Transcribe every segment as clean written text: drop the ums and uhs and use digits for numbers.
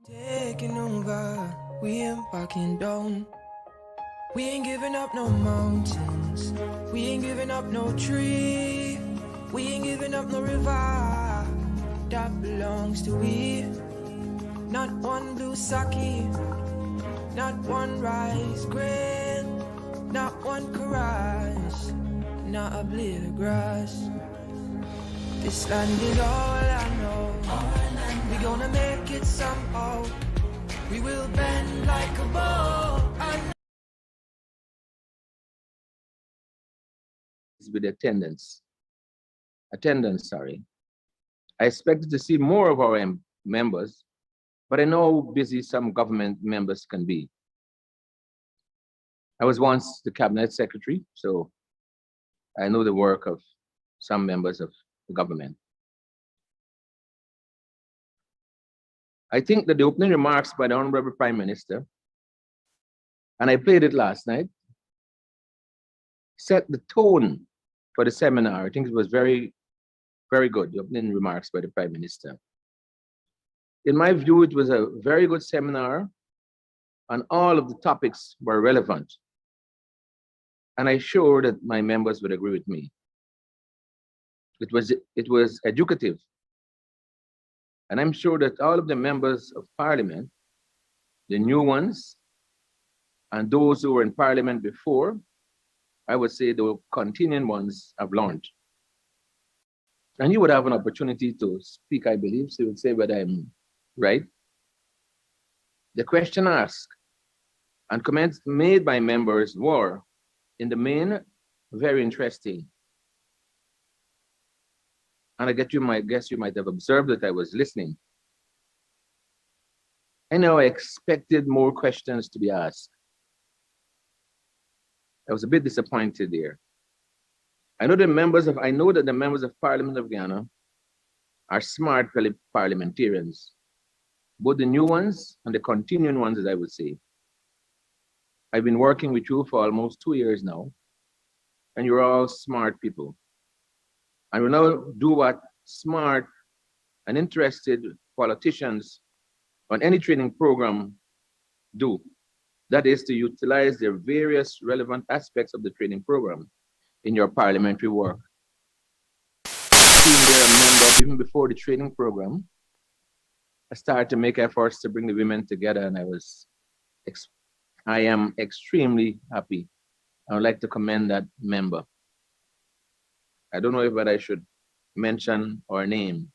Taking over, we ain't backing down. We ain't giving up no mountains. We ain't giving up no tree. We ain't giving up no river. That belongs to we. Not one blue sake, not one rice grain, not one courage, not a blade of grass. This land is all I know. We gonna make it somehow. We will bend like a bow. With attendance. Sorry. I expected to see more of our members, but I know how busy some government members can be. I was once the cabinet secretary, so I know the work of some members of the government. I think that the opening remarks by the Honorable Prime Minister, and I played it last night, set the tone for the seminar. I think it was very, very good, the opening remarks by the Prime Minister. In my view, it was a very good seminar, and all of the topics were relevant. And I'm sure that my members would agree with me. It was educative. And I'm sure that all of the members of Parliament, the new ones, and those who were in Parliament before, I would say the continuing ones have learned. And you would have an opportunity to speak, I believe, so you would say whether I'm right. The question asked and comments made by members were, in the main, very interesting. And I guess you might have observed that I was listening. I know I expected more questions to be asked. I was a bit disappointed there. I know that the members of Parliament of Guyana are smart parliamentarians, both the new ones and the continuing ones, as I would say. I've been working with you for almost 2 years now, and you're all smart people. And we now do what smart and interested politicians on any training program do. That is to utilize the various relevant aspects of the training program in your parliamentary work. Being there a member even before the training program, I started to make efforts to bring the women together, and I am extremely happy. I would like to commend that member. I don't know if I should mention or name.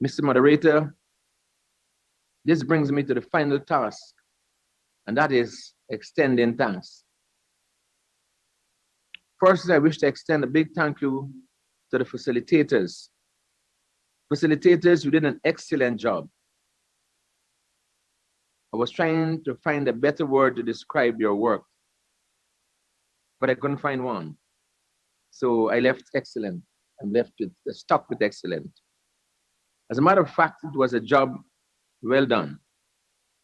Mr. Moderator, this brings me to the final task, and that is extending thanks. First, I wish to extend a big thank you to the facilitators. Facilitators who did an excellent job. I was trying to find a better word to describe your work, but I couldn't find one. So I left excellent. I'm stuck with excellent. As a matter of fact, it was a job well done,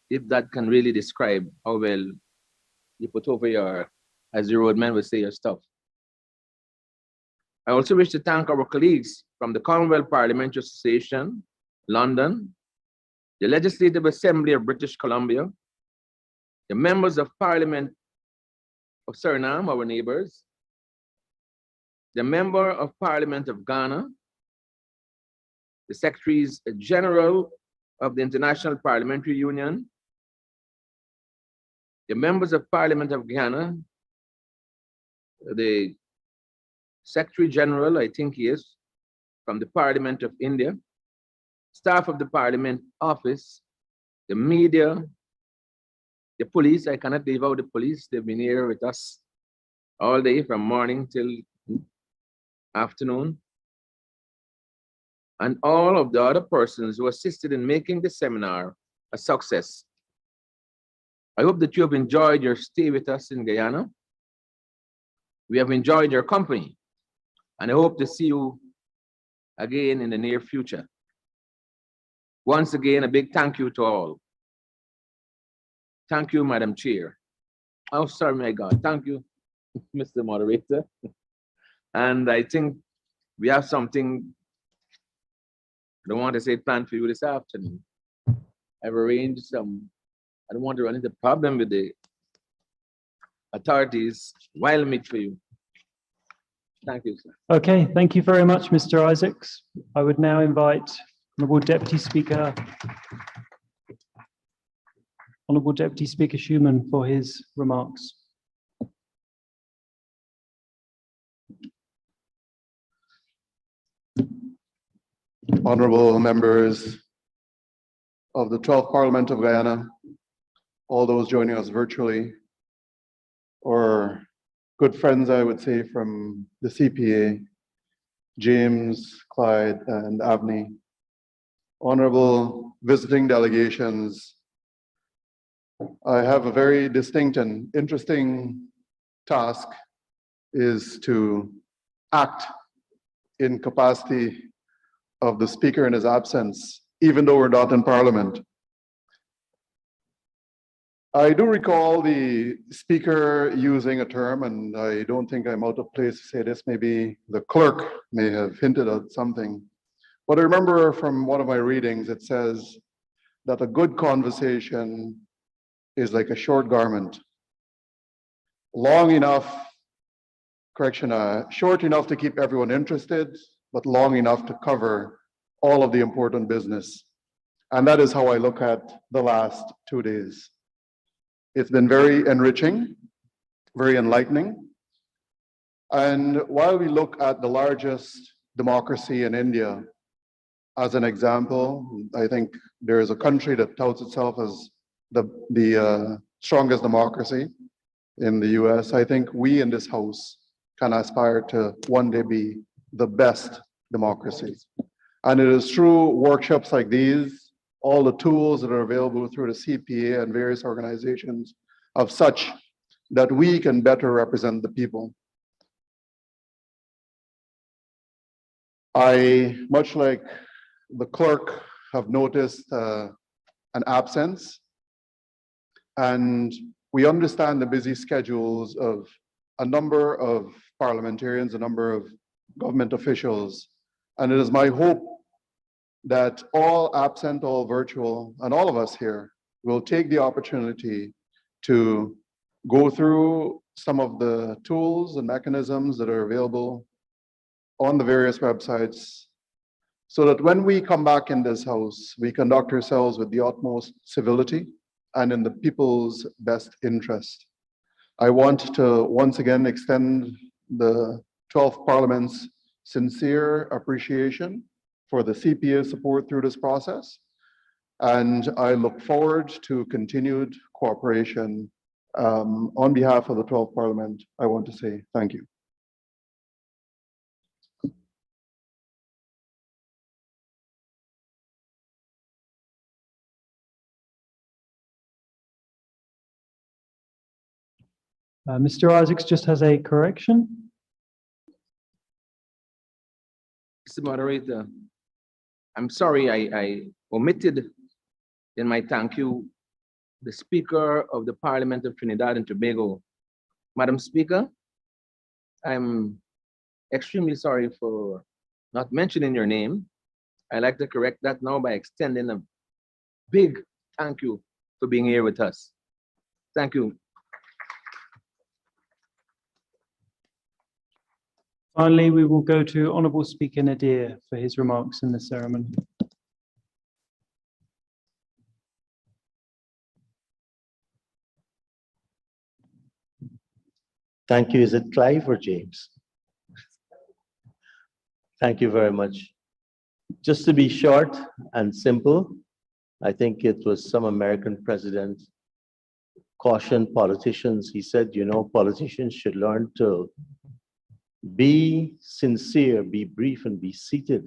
if that can really describe how well you put over your, as the roadman would say, your stuff. I also wish to thank our colleagues from the Commonwealth Parliamentary Association, London, the Legislative Assembly of British Columbia, the members of Parliament of Suriname, our neighbors, the Member of Parliament of Ghana, the Secretaries General of the International Parliamentary Union, the Members of Parliament of Guyana, the Secretary General, I think he is, from the Parliament of India, staff of the Parliament Office, the media, the police. I cannot leave out the police. They've been here with us all day from morning till afternoon. And all of the other persons who assisted in making the seminar a success. I hope that you have enjoyed your stay with us in Guyana. We have enjoyed your company, and I hope to see you again in the near future. Once again, a big thank you to all. Thank you, Madam Chair. Oh, sorry, my God. Thank you, Mr. Moderator. And I think we have something I don't want to say plan for you this afternoon. I've arranged some, I don't want to run into problem with the authorities. While meet for you. Thank you, sir. Okay, thank you very much, Mr. Isaacs. I would now invite Honourable Deputy Speaker Schumann for his remarks. Honourable members of the 12th Parliament of Guyana, all those joining us virtually, or good friends, I would say, from the CPA, James, Clyde, and Avni, honourable visiting delegations, I have a very distinct and interesting task, is to act in capacity of the Speaker in his absence, even though we're not in Parliament. I do recall the Speaker using a term, and I don't think I'm out of place to say this, maybe the clerk may have hinted at something. But I remember from one of my readings, it says that a good conversation is like a short garment. Long enough, short enough to keep everyone interested, but long enough to cover all of the important business. And that is how I look at the last 2 days. It's been very enriching, very enlightening. And while we look at the largest democracy in India as an example, I think there is a country that touts itself as the strongest democracy in the US. I think we in this house can aspire to one day be the best democracy. And it is through workshops like these, all the tools that are available through the CPA and various organizations of such that we can better represent the people. I, much like the clerk, have noticed an absence, and we understand the busy schedules of a number of parliamentarians, a number of government officials, and it is my hope that all absent, all virtual, and all of us here will take the opportunity to go through some of the tools and mechanisms that are available on the various websites, so that when we come back in this house, we conduct ourselves with the utmost civility and in the people's best interest. I want to once again extend the 12th Parliament's sincere appreciation for the CPA support through this process. And I look forward to continued cooperation. On behalf of the 12th Parliament, I want to say thank you. Mr. Isaacs just has a correction. Mr. Moderator, I'm sorry I omitted in my thank you the Speaker of the Parliament of Trinidad and Tobago. Madam Speaker, I'm extremely sorry for not mentioning your name. I'd like to correct that now by extending a big thank you for being here with us. Thank you. Finally, we will go to Honourable Speaker Nadir for his remarks in the ceremony. Thank you. Is it Clive or James? Thank you very much. Just to be short and simple, I think it was some American president cautioned politicians. He said, you know, politicians should learn to be sincere, be brief, and be seated.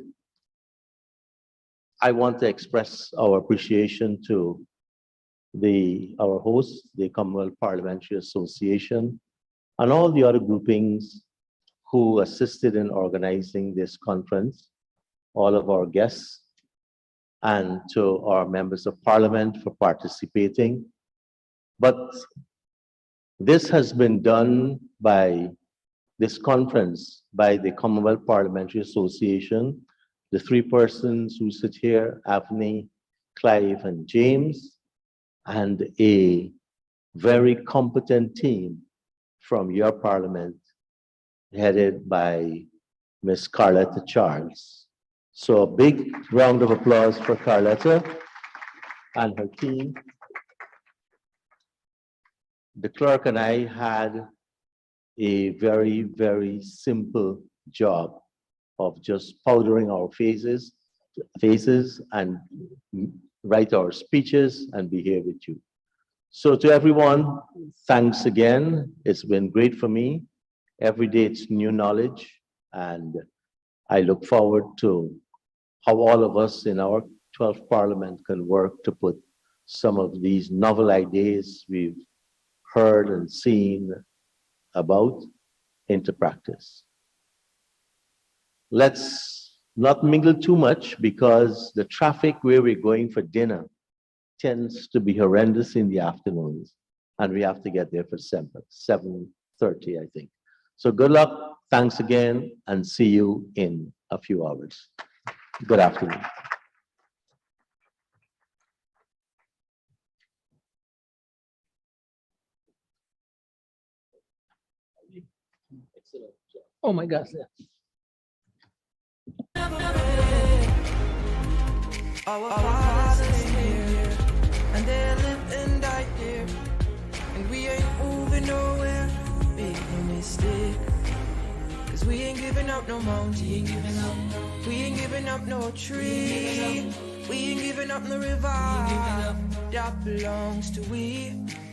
I want to express our appreciation to our host, the Commonwealth Parliamentary Association, and all the other groupings who assisted in organizing this conference, all of our guests, and to our members of Parliament for participating. But this has been done by this conference by the Commonwealth Parliamentary Association the three persons who sit here, Avni, Clive, and James, and a very competent team from your parliament, headed by Ms. Carletta Charles. So a big round of applause for Carletta and her team. The clerk and I had a very, very simple job of just powdering our faces and write our speeches and be here with you. So to everyone, thanks again. It's been great for me. Every day it's new knowledge, and I look forward to how all of us in our 12th Parliament can work to put some of these novel ideas we've heard and seen about into practice. Let's not mingle too much, because the traffic where we're going for dinner tends to be horrendous in the afternoons, and we have to get there for 7:30, I think. So good luck, thanks again, and see you in a few hours. Good afternoon. Oh my gosh. Our fathers here, and they live and die here, and we ain't moving nowhere. Make no mistake, 'cause we ain't giving up no mountain, we ain't giving up no tree, we ain't giving up no river that belongs to we.